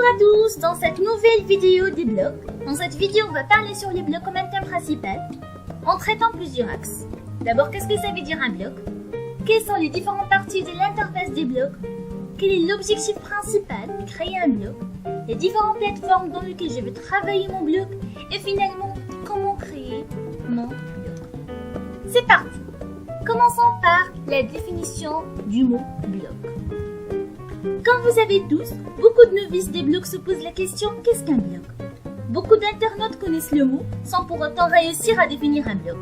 à tous, dans cette nouvelle vidéo des blogs. Dans cette vidéo, on va parler sur les blogs comme un thème principal, en traitant plusieurs axes. D'abord, qu'est-ce que ça veut dire un blog? Quelles sont les différentes parties de l'interface des blogs? Quel est l'objectif principal de créer un blog? Les différentes plateformes dans lesquelles je vais travailler mon blog? Et finalement, comment créer mon blog? C'est parti! Commençons par la définition du mot blog. Comme vous savez tous, beaucoup de novices des blogs se posent la question « qu'est-ce qu'un blog ?» Beaucoup d'internautes connaissent le mot sans pour autant réussir à définir un blog.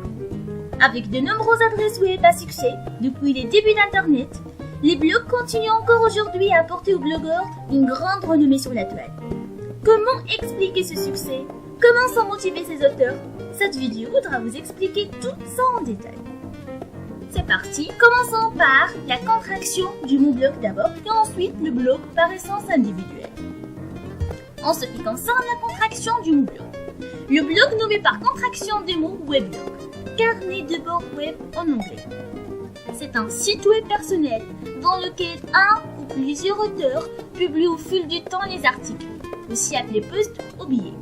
Avec de nombreuses adresses web à succès depuis les débuts d'Internet, les blogs continuent encore aujourd'hui à apporter aux blogueurs une grande renommée sur la toile. Comment expliquer ce succès? Comment sont motivés ces auteurs? Cette vidéo voudra vous expliquer tout ça en détail. C'est parti, commençons par la contraction du mot blog d'abord et ensuite le blog par essence individuelle. En ce qui concerne la contraction du mot blog, le blog nommé par contraction du mot weblog, carnet de bord web en anglais. C'est un site web personnel dans lequel un ou plusieurs auteurs publient au fil du temps les articles, aussi appelés posts ou billets,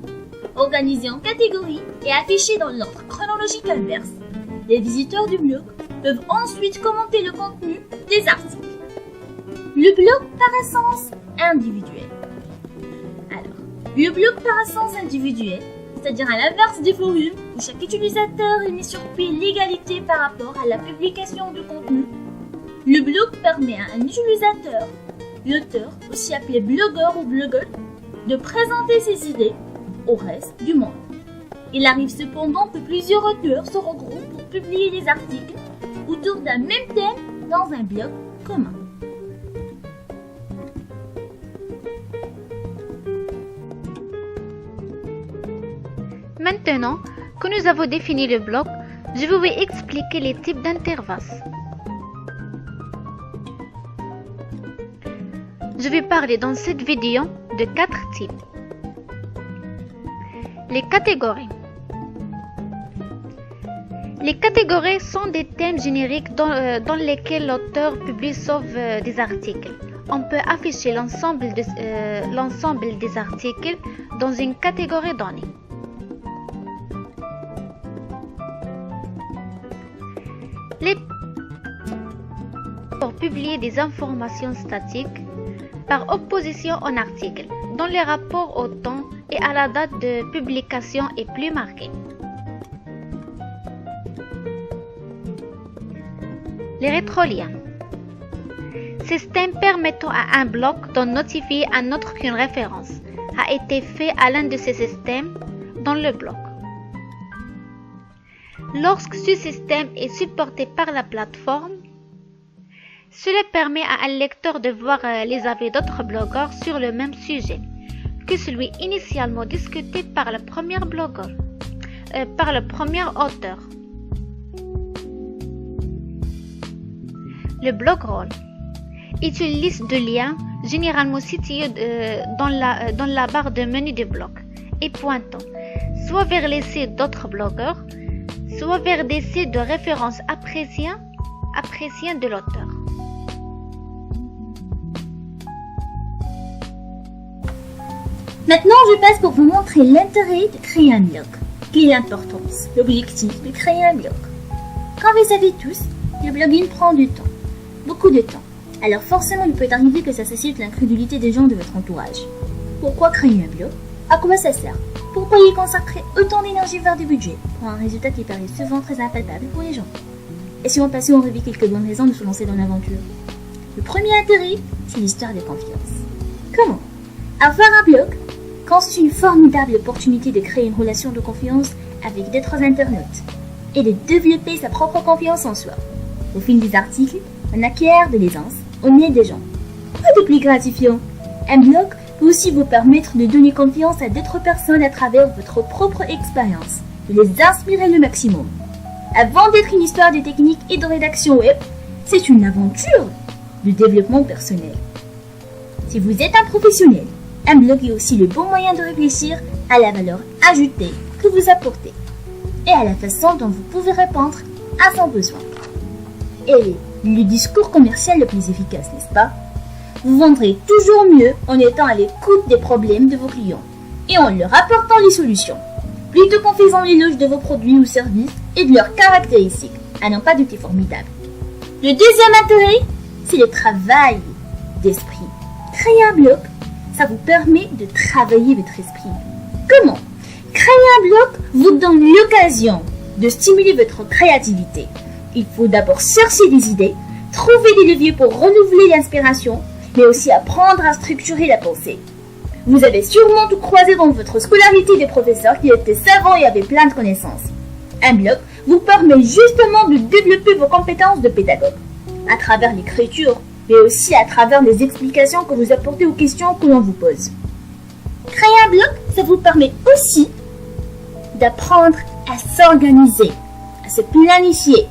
organisés en catégories et affichés dans l'ordre chronologique inverse. Les visiteurs du blog peuvent ensuite commenter le contenu des articles. Le blog par essence individuel. Alors, le blog par essence individuel, c'est-à-dire à l'inverse des forums où chaque utilisateur est mis sur pied l'égalité par rapport à la publication du contenu, le blog permet à un utilisateur, l'auteur, aussi appelé blogueur ou blogueur, de présenter ses idées au reste du monde. Il arrive cependant que plusieurs auteurs se regroupent pour publier des articles autour d'un même thème dans un blog commun. Maintenant que nous avons défini le blog, je vais vous expliquer les types d'interfaces. Je vais parler dans cette vidéo de 4 types. Les catégories. Les catégories sont des thèmes génériques dans lesquels l'auteur publie sauf des articles. On peut afficher l'ensemble des articles dans une catégorie donnée. Pour publier des informations statiques par opposition en article, dont les rapports au temps et à la date de publication est plus marqué. Les rétroliens. Système permettant à un blog de notifier un autre qu'une référence a été fait à l'un de ces systèmes dans le blog. Lorsque ce système est supporté par la plateforme, cela permet à un lecteur de voir les avis d'autres blogueurs sur le même sujet que celui initialement discuté par le premier auteur. Le blogroll est une liste de liens généralement situés dans la barre de menu du blog et pointant soit vers les sites d'autres blogueurs, soit vers des sites de référence appréciés de l'auteur. Maintenant, je passe pour vous montrer l'intérêt de créer un blog. Quelle est l'importance, l'objectif de créer un blog? Comme vous savez tous, le blogging prend du temps, beaucoup de temps. Alors forcément, il peut arriver que ça suscite l'incrédulité des gens de votre entourage. Pourquoi créer un blog? À quoi ça sert? Pourquoi y consacrer autant d'énergie vers du budget pour un résultat qui paraît souvent très impalpable pour les gens? Et si on passait en revue quelques bonnes raisons de se lancer dans l'aventure? Le premier intérêt, c'est l'histoire de confiance. Comment? Avoir un blog constitue une formidable opportunité de créer une relation de confiance avec d'autres internautes et de développer sa propre confiance en soi. Au fil des articles, on acquiert de l'aisance au nez des gens. Quoi de plus gratifiant? Un blog peut aussi vous permettre de donner confiance à d'autres personnes à travers votre propre expérience, de les inspirer le maximum. Avant d'être une histoire de technique et de rédaction web, c'est une aventure de développement personnel. Si vous êtes un professionnel, un blog est aussi le bon moyen de réfléchir à la valeur ajoutée que vous apportez et à la façon dont vous pouvez répondre à son besoin. Et le discours commercial le plus efficace, n'est-ce pas? vous vendrez toujours mieux en étant à l'écoute des problèmes de vos clients et en leur apportant les solutions, plutôt qu'en faisant l'éloge de vos produits ou services et de leurs caractéristiques, à n'en pas douter formidable. Le deuxième intérêt, c'est le travail d'esprit. Créer un bloc, ça vous permet de travailler votre esprit. Comment? Créer un bloc vous donne l'occasion de stimuler votre créativité. Il faut d'abord chercher des idées, trouver des leviers pour renouveler l'inspiration, mais aussi apprendre à structurer la pensée. Vous avez sûrement tout croisé dans votre scolarité des professeurs qui étaient savants et avaient plein de connaissances. Un bloc vous permet justement de développer vos compétences de pédagogue, à travers l'écriture, mais aussi à travers les explications que vous apportez aux questions que l'on vous pose. Créer un bloc, ça vous permet aussi d'apprendre à s'organiser, à se planifier.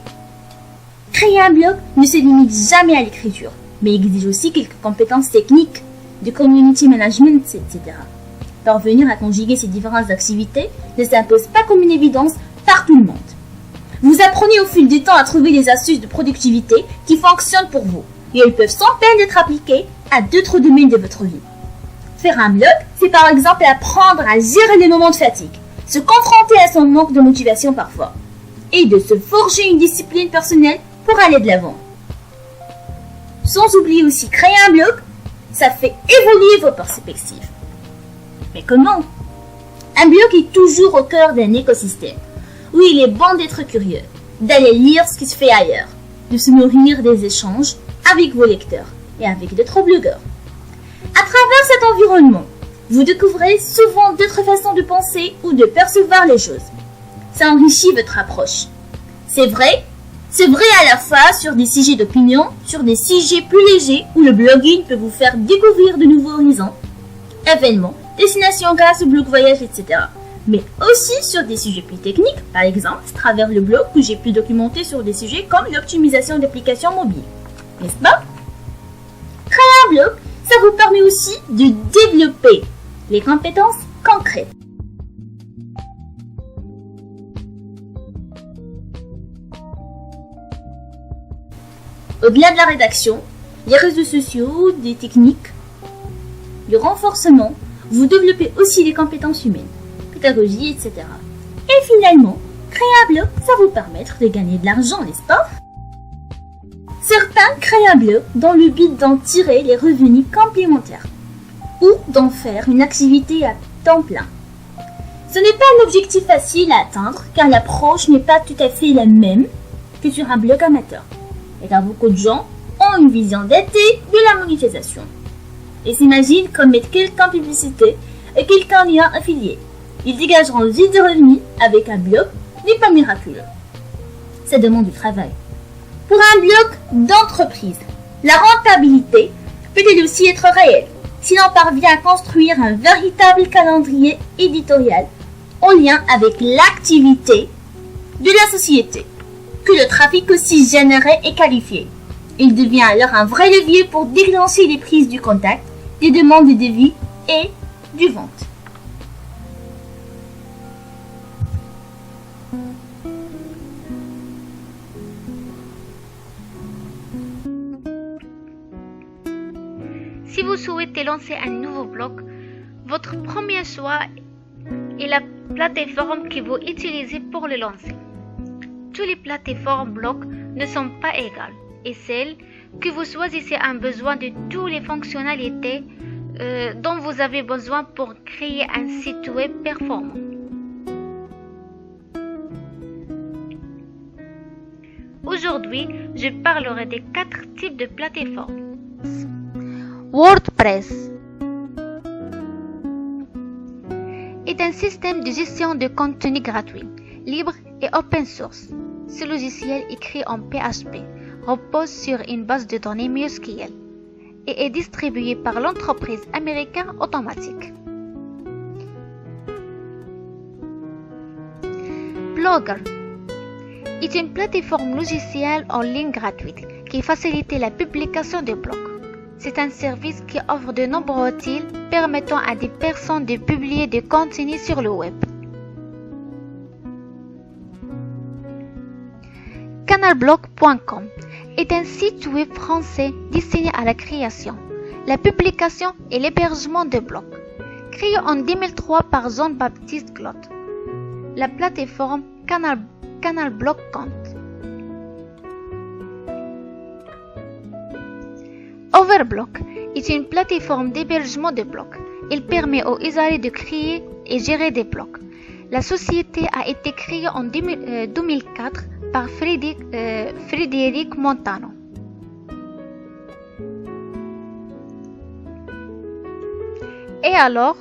Créer un bloc ne se limite jamais à l'écriture, mais exige aussi quelques compétences techniques, de community management, etc. Parvenir à conjuguer ces différentes activités ne s'impose pas comme une évidence par tout le monde. Vous apprenez au fil du temps à trouver des astuces de productivité qui fonctionnent pour vous, et elles peuvent sans peine être appliquées à d'autres domaines de votre vie. Faire un bloc, c'est par exemple apprendre à gérer les moments de fatigue, se confronter à son manque de motivation parfois, et de se forger une discipline personnelle pour aller de l'avant. Sans oublier aussi créer un bloc, ça fait évoluer vos perspectives. Mais comment? Un bloc est toujours au cœur d'un écosystème, où il est bon d'être curieux, d'aller lire ce qui se fait ailleurs, de se nourrir des échanges avec vos lecteurs et avec d'autres blogueurs. À travers cet environnement, vous découvrez souvent d'autres façons de penser ou de percevoir les choses. Ça enrichit votre approche. C'est vrai à la fois sur des sujets d'opinion, sur des sujets plus légers où le blogging peut vous faire découvrir de nouveaux horizons, événements, destinations grâce au blog voyage, etc. Mais aussi sur des sujets plus techniques, par exemple, à travers le blog où j'ai pu documenter sur des sujets comme l'optimisation d'applications mobiles. N'est-ce pas? Créer un blog, ça vous permet aussi de développer les compétences concrètes. Au-delà de la rédaction, les réseaux sociaux, des techniques, le renforcement, vous développez aussi les compétences humaines, pédagogie, etc. Et finalement, créer un blog, ça vous permettre de gagner de l'argent, n'est-ce pas? Certains créent un blog dans le but d'en tirer les revenus complémentaires ou d'en faire une activité à temps plein. Ce n'est pas un objectif facile à atteindre car l'approche n'est pas tout à fait la même que sur un blog amateur. Et car beaucoup de gens ont une vision datée de la monétisation et s'imaginent comme mettre quelqu'un en publicité et quelqu'un en lien affilié. Ils dégageront vite des revenus avec un blog, n'est pas miraculeux. Ça demande du travail. Pour un blog d'entreprise, la rentabilité peut-elle aussi être réelle si l'on parvient à construire un véritable calendrier éditorial en lien avec l'activité de la société, que le trafic aussi généré et qualifié. Il devient alors un vrai levier pour déclencher les prises du contact, des demandes de devis et du vente. Si vous souhaitez lancer un nouveau blog, votre premier choix est la plateforme que vous utilisez pour le lancer. Toutes les plateformes blog ne sont pas égales et celle que vous choisissez a besoin de toutes les fonctionnalités dont vous avez besoin pour créer un site web performant. Aujourd'hui, je parlerai des 4 types de plateformes. WordPress est un système de gestion de contenu gratuit, libre et open source. Ce logiciel écrit en PHP repose sur une base de données MySQL et est distribué par l'entreprise américaine Automattic. Blogger est une plateforme logicielle en ligne gratuite qui facilite la publication de blogs. C'est un service qui offre de nombreux outils permettant à des personnes de publier du contenu sur le web. Canalblog.com est un site web français destiné à la création, la publication et l'hébergement de blocs. Créé en 2003 par Jean-Baptiste Claude. La plateforme Canal Block Compte. Overblock est une plateforme d'hébergement de blocs. Il permet aux usagers de créer et gérer des blocs. La société a été créée en 2004 par Frédéric Montano. Et alors,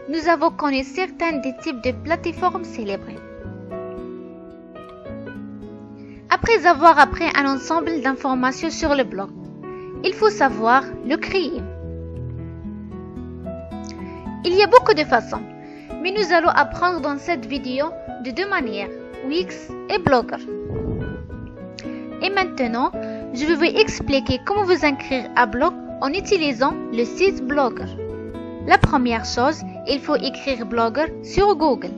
nous avons connu certains des types de plateformes célébrées. Après avoir appris un ensemble d'informations sur le blog, il faut savoir le créer. Il y a beaucoup de façons, mais nous allons apprendre dans cette vidéo de deux manières, Wix et Blogger. Et maintenant, je vais vous expliquer comment vous inscrire à blog en utilisant le site Blogger. La première chose, il faut écrire Blogger sur Google.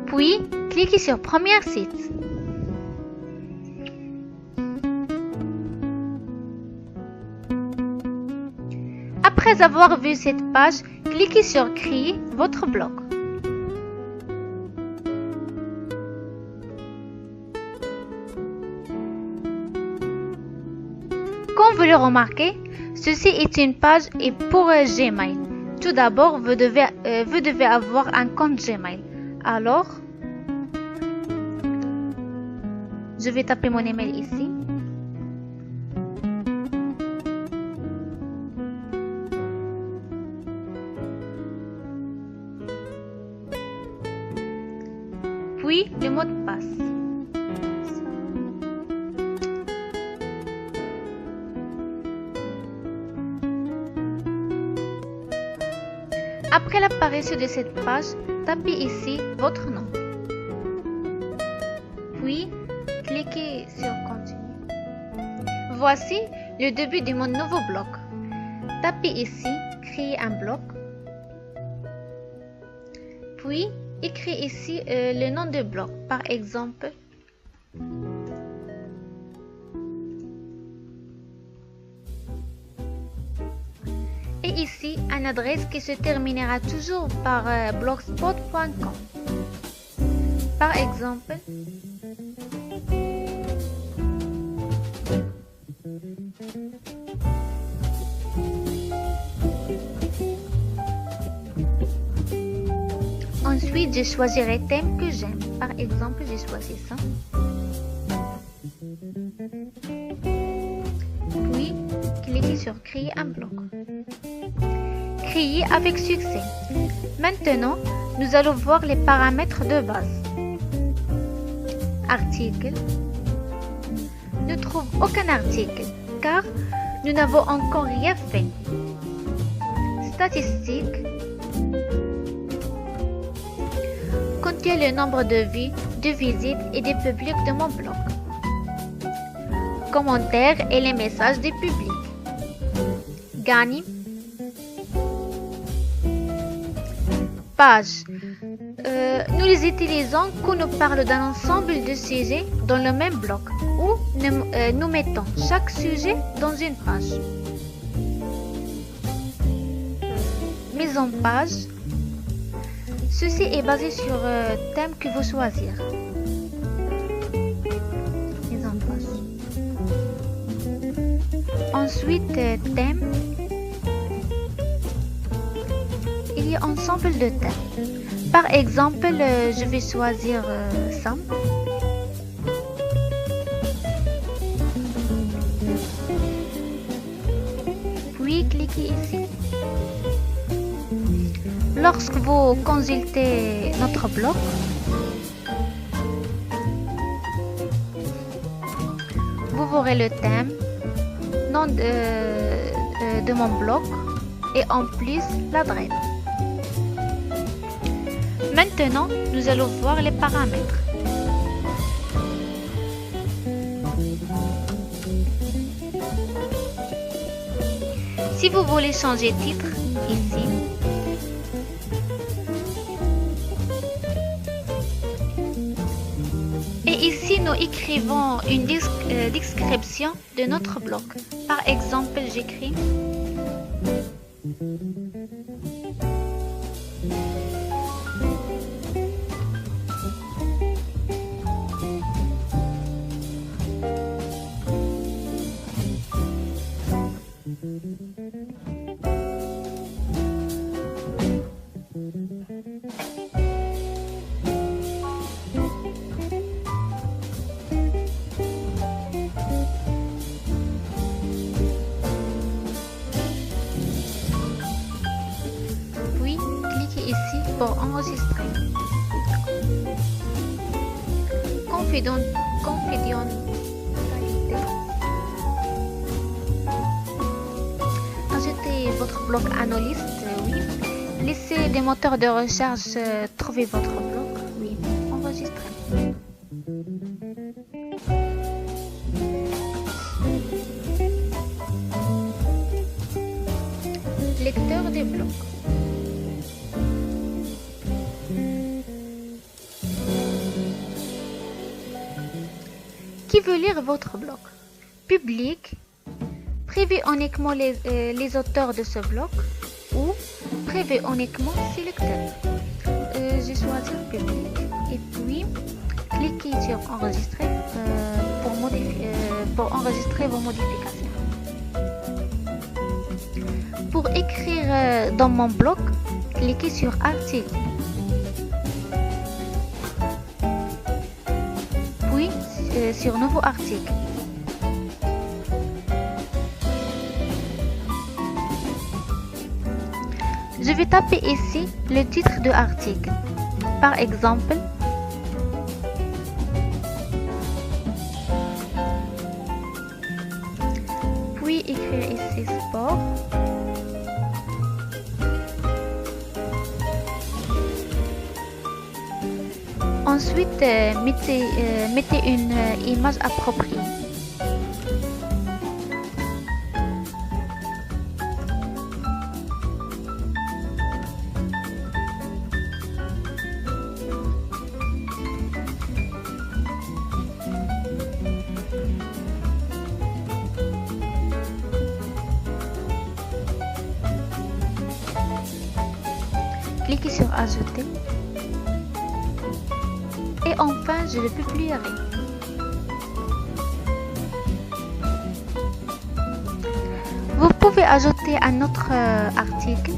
Puis, cliquez sur Premier site. Après avoir vu cette page, cliquez sur Créer votre blog. Comme vous le remarquez, ceci est une page et pour Gmail. Tout d'abord, vous devez avoir un compte Gmail. Alors, je vais taper mon email ici. Puis le mot de passe. Après l'apparition de cette page, tapez ici votre nom. Puis, cliquez sur Continuer. Voici le début de mon nouveau blog. Tapez ici Créer un blog. Puis, écrivez ici le nom du blog. Par exemple, et ici, une adresse qui se terminera toujours par blogspot.com. Par exemple, ensuite, je choisirai le thème que j'aime. Par exemple, j'ai choisi ça. Puis, cliquez sur Créer un blog. Créer avec succès. Maintenant, nous allons voir les paramètres de base. Article. Ne trouve aucun article car nous n'avons encore rien fait. Statistiques. Contient le nombre de vues, de visites et de publics de mon blog. Commentaires et les messages des publics. Gagne. Page. Nous les utilisons quand nous parlons d'un ensemble de sujets dans le même bloc ou nous mettons chaque sujet dans une page. Mise en page. Ceci est basé sur le thème que vous choisir. Mise en page. Ensuite, thème. Il y a un ensemble de thèmes. Par exemple, je vais choisir ça. Puis cliquez ici. Lorsque vous consultez notre blog, vous verrez le thème, nom de mon blog et en plus l'adresse. Maintenant, nous allons voir les paramètres. Si vous voulez changer titre, ici, nous écrivons une description de notre bloc. Par exemple, j'écris puis cliquez ici pour enregistrer. Confidentialité. Ajoutez votre bloc à nos listes, oui. Laissez des moteurs de recherche trouver votre bloc, oui. Enregistrer. Lecteur des blocs. Qui veut lire votre bloc? Public, privé uniquement les auteurs de ce bloc ou privé uniquement ses lecteurs. Je choisis public et puis cliquez sur enregistrer pour enregistrer vos modifications. Pour écrire dans mon bloc, cliquez sur article. Puis sur nouveau article. Je vais taper ici le titre de l'article. Par exemple, puis écrire ici sport. Ensuite, mettez une image appropriée. Cliquez sur ajouter. Et enfin, je le publierai. Vous pouvez ajouter un autre article.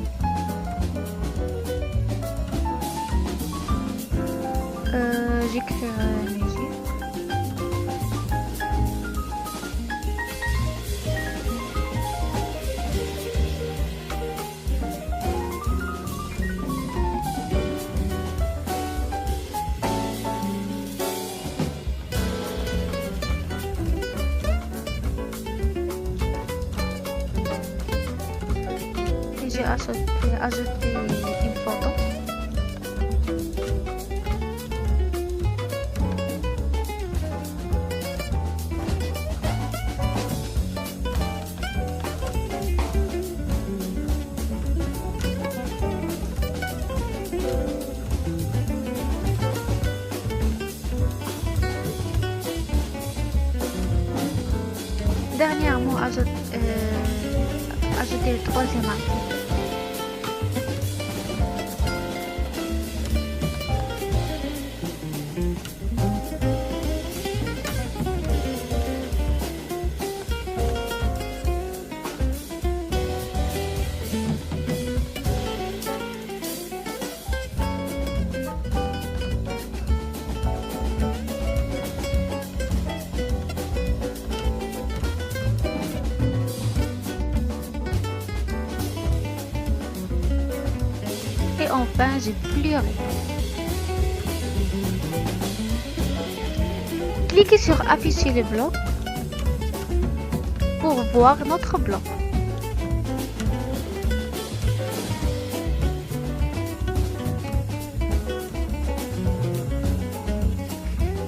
J'écrirai musique. J'ai ajouté une photo. Dernièrement, ajouter le troisième article. Et enfin, j'ai publié. Cliquez sur afficher le bloc pour voir notre bloc.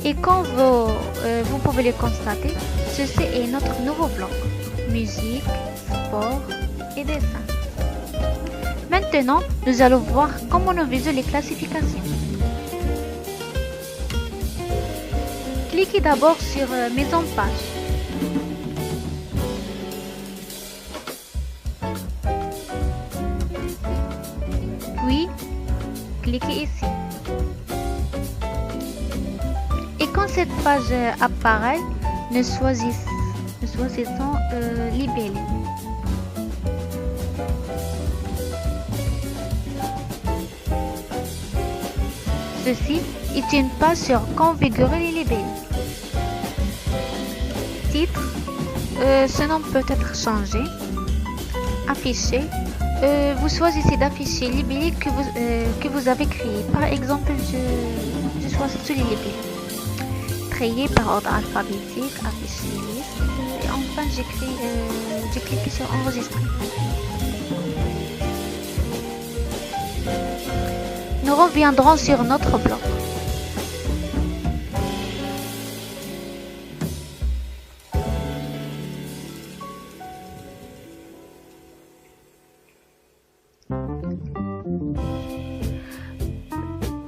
Et comme vous pouvez le constater, ceci est notre nouveau bloc. Musique, sport et dessin. Maintenant, nous allons voir comment nous faisons les classifications. Cliquez d'abord sur Mise en page. Puis, cliquez ici. Et quand cette page apparaît, nous choisissons Libellé. Ceci est une page sur Configurer les libellés. Titre, ce nom peut être changé. Affiché, vous choisissez d'afficher les libellés que vous avez créés. Par exemple, je choisis tous les libellés. Trier par ordre alphabétique, afficher liste. Et enfin, j'ai cliqué sur Enregistrer. Nous reviendrons sur notre bloc.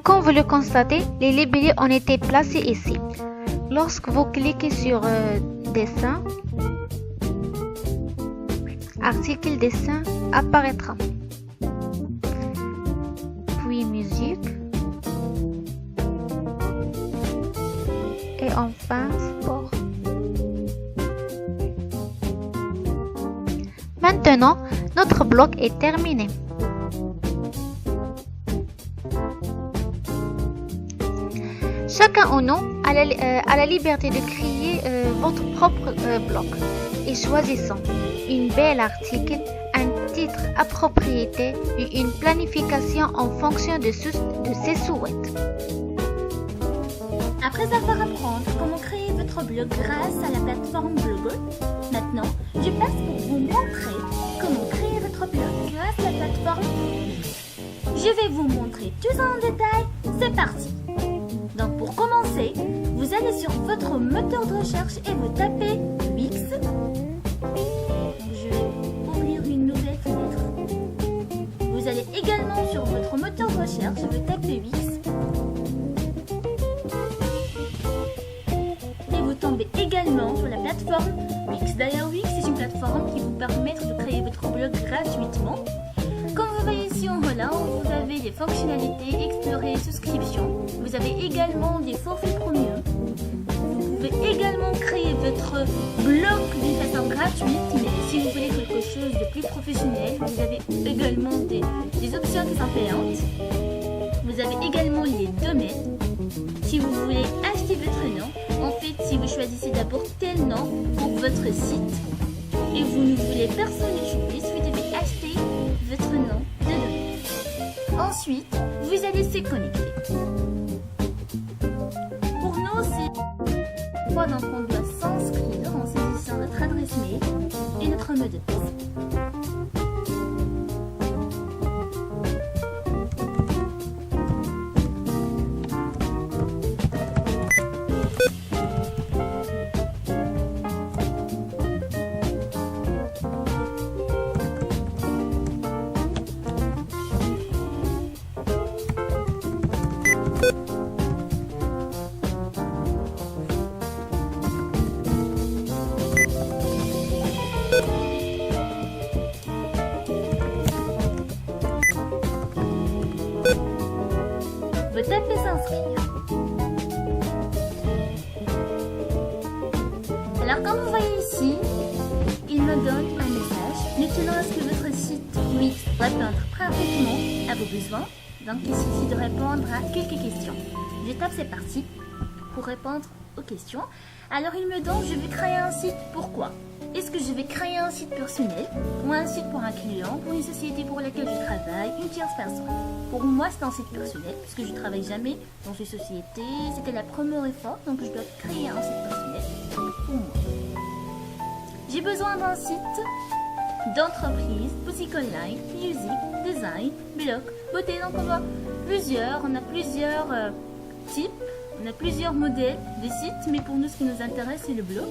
Comme vous le constatez, les libellés ont été placés ici. Lorsque vous cliquez sur Dessin, article Dessin apparaîtra. Puis Musique. Et enfin Sport. Maintenant, notre bloc est terminé. Chacun ou non a la liberté de créer votre propre bloc et choisissons une belle article, un titre approprié et une planification en fonction de ses souhaits. Après avoir appris comment créer votre blog grâce à la plateforme Blogo, maintenant je passe pour vous montrer comment créer votre blog grâce à la plateforme Wix. Je vais vous montrer tout ça en détail, c'est parti! Donc pour commencer, vous allez sur votre moteur de recherche et vous tapez Wix. Je vais ouvrir une nouvelle fenêtre. Vous allez également sur votre moteur de recherche et vous tapez Wix. Et vous tombez également sur la plateforme Wix. D'ailleurs, Wix est une plateforme qui vous permet de créer votre blog gratuitement. Comme vous voyez ici en haut là, vous avez des fonctionnalités, explorer, souscription. Vous avez également des forfaits premium. Vous pouvez également créer votre blog d'une façon gratuite, mais si vous voulez quelque chose de plus professionnel, vous avez également des options qui sont payantes. Vous avez également les domaines. Si vous voulez acheter votre nom, en fait, si vous choisissez d'abord tel nom pour votre site et vous ne voulez personnaliser, vous devez acheter votre nom de domaine. Ensuite, vous allez se connecter. Pour nous, c'est quoi? Donc on doit s'inscrire en saisissant notre adresse mail et notre mot de passe. Vous tapez s'inscrire. Alors comme vous voyez ici, il me donne un message. Maintenant, est-ce que votre site Wix répond parfaitement à vos besoins? Donc il suffit de répondre à quelques questions. Je tape c'est parti pour répondre aux questions. Alors il me donne je vais créer un site, pourquoi? Est-ce que je vais créer un site personnel ou un site pour un client, pour une société pour laquelle je travaille, une tierce personne? Pour moi, c'est un site personnel puisque je ne travaille jamais dans une société. C'était la première fois, donc je dois créer un site personnel pour moi. J'ai besoin d'un site d'entreprise, boutique online, musique, design, blog, beauté. Donc on a plusieurs types, on a plusieurs modèles de sites, mais pour nous, ce qui nous intéresse, c'est le blog.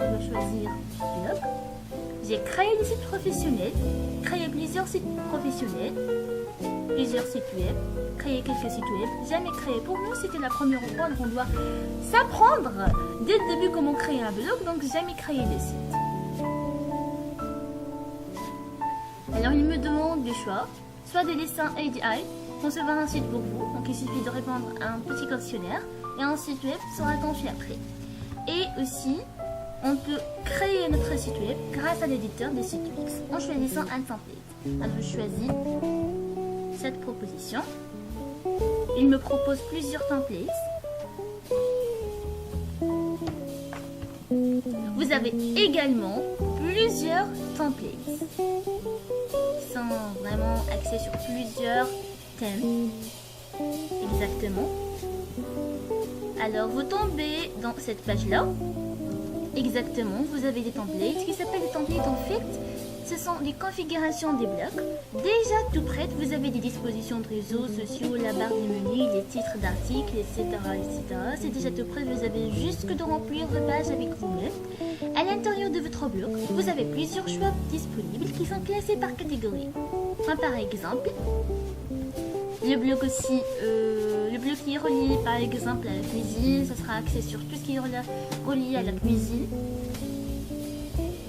On va choisir blog. J'ai créé des sites professionnels, créé plusieurs sites professionnels. plusieurs sites web, créer quelques sites web, jamais créé. Pour nous, c'était la première fois, donc on doit s'apprendre dès le début comment créer un blog, donc jamais créer de site. Alors il me demande le choix, soit des dessins ADI, concevoir un site pour vous, donc il suffit de répondre à un petit questionnaire et un site web sera conçu après. Et aussi, on peut créer notre site web grâce à l'éditeur des sites Wix en choisissant un template. Alors je choisis cette proposition. Il me propose plusieurs templates. Vous avez également plusieurs templates qui sont vraiment axés sur plusieurs thèmes. Exactement. Alors vous tombez dans cette page-là. Exactement, vous avez des templates. Ce qui s'appelle des templates en fait, ce sont les configurations des blocs. Déjà tout prêtes, vous avez des dispositions de réseaux sociaux, la barre des menus, les titres d'articles, etc., etc. C'est déjà tout prêt, vous avez juste que de remplir vos pages avec vous-même. À l'intérieur de votre bloc, vous avez plusieurs choix disponibles qui sont classés par catégorie. Par exemple, le bloc aussi, le bloc qui est relié par exemple à la cuisine, ça sera axé sur tout ce qui est relié à la cuisine.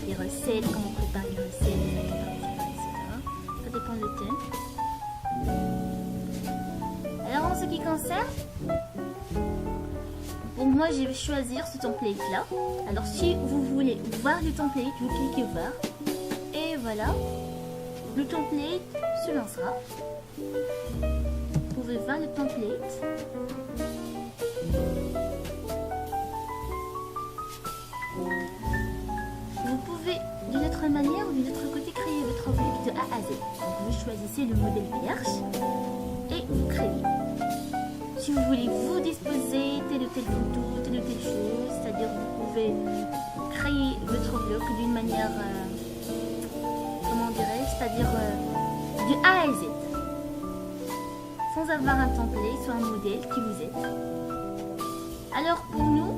Les recettes, comment préparer les recettes, etc. Ça dépend du thème. Alors en ce qui concerne, pour moi je vais choisir ce template là. Alors si vous voulez voir le template, vous cliquez voir. Et voilà, le template se lancera. Vous pouvez voir le template. Vous pouvez d'une autre manière ou d'une autre côté créer votre bloc de A à Z. Donc vous choisissez le modèle vierge et vous créez. Si vous voulez vous disposer telle ou telle photo, telle ou telle chose, c'est-à-dire vous pouvez créer votre bloc d'une manière, comment dirais-je, c'est-à-dire de A à Z. Sans avoir un template soit un modèle qui vous aide. Alors pour nous,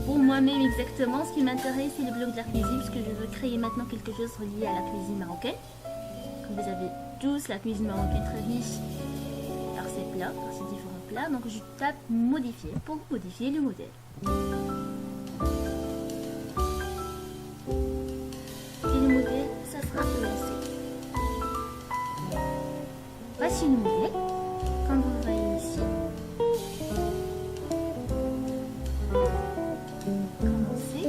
pour moi-même exactement, ce qui m'intéresse c'est le bloc de la cuisine, puisque je veux créer maintenant quelque chose relié à la cuisine marocaine. Comme vous avez tous, la cuisine marocaine très riche par ses plats, par ses différents plats. Donc je tape modifier pour modifier le modèle. Et le modèle, ça sera lancé. Voici le modèle. Comme vous voyez ici, commencer.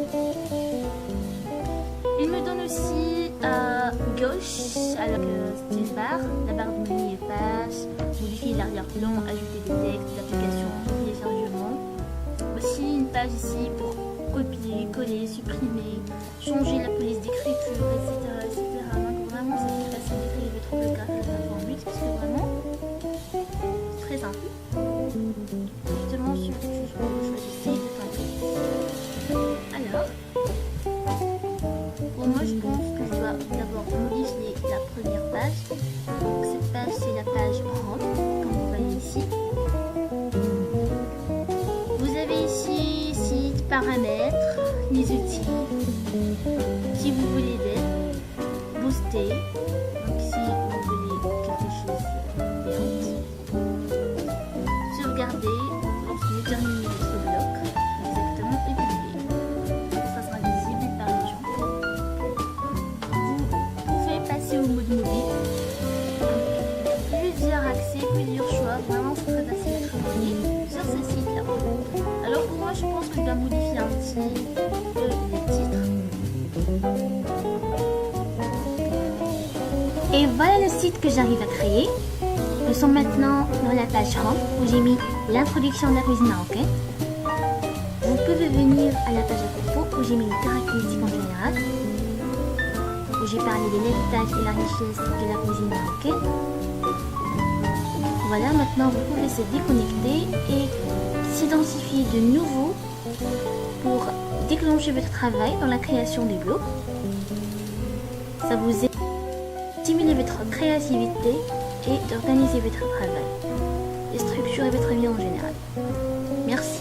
Il me donne aussi à gauche, avec style barre, la barre de menu et page, modifier l'arrière-plan, ajouter des textes, l'application, téléchargement. Aussi une page ici pour copier, coller, supprimer, changer la police d'écriture, etc., etc. Donc vraiment c'est très facile de créer votre bloc graphique en Wix parce que vraiment très simple. Justement, je choisissais le template. Alors, pour moi, je pense que je dois d'abord modifier la première page. Donc, cette page, c'est la page Home, comme vous voyez ici. Vous avez ici site, paramètres, les outils. Si vous voulez d'aide, booster. Donc, si vous voulez quelque chose sauvegarder, lorsque terminer votre bloc, exactement, et publier. Ça sera visible par les gens. Vous pouvez passer au mode mobile. Plusieurs accès, plusieurs choix. Vraiment, c'est très facile à travailler sur ce site-là. Alors pour moi, je pense que je dois modifier un petit peu les titres. Et voilà le site que j'arrive à créer. Nous sommes maintenant dans la page Home où j'ai mis l'introduction de la cuisine marocaine. Vous pouvez venir à la page à propos où j'ai mis les caractéristiques en général, où j'ai parlé de l'héritage et la richesse de la cuisine marocaine. Voilà, maintenant vous pouvez se déconnecter et s'identifier de nouveau pour déclencher votre travail dans la création des blocs. Ça vous aide à stimuler votre créativité et d'organiser votre travail et structurer votre vie en général. Merci.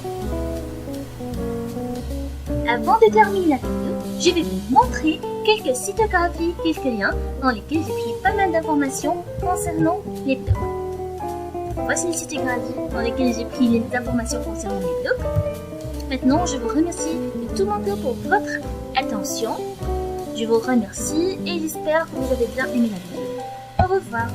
Avant de terminer la vidéo, je vais vous montrer quelques cytographies, quelques liens dans lesquels j'ai pris pas mal d'informations concernant les blocs. Voici les cytographies dans lesquelles j'ai pris les informations concernant les blocs. Maintenant, je vous remercie de tout mon cœur pour votre attention. Je vous remercie et j'espère que vous avez bien aimé la vidéo. Au revoir.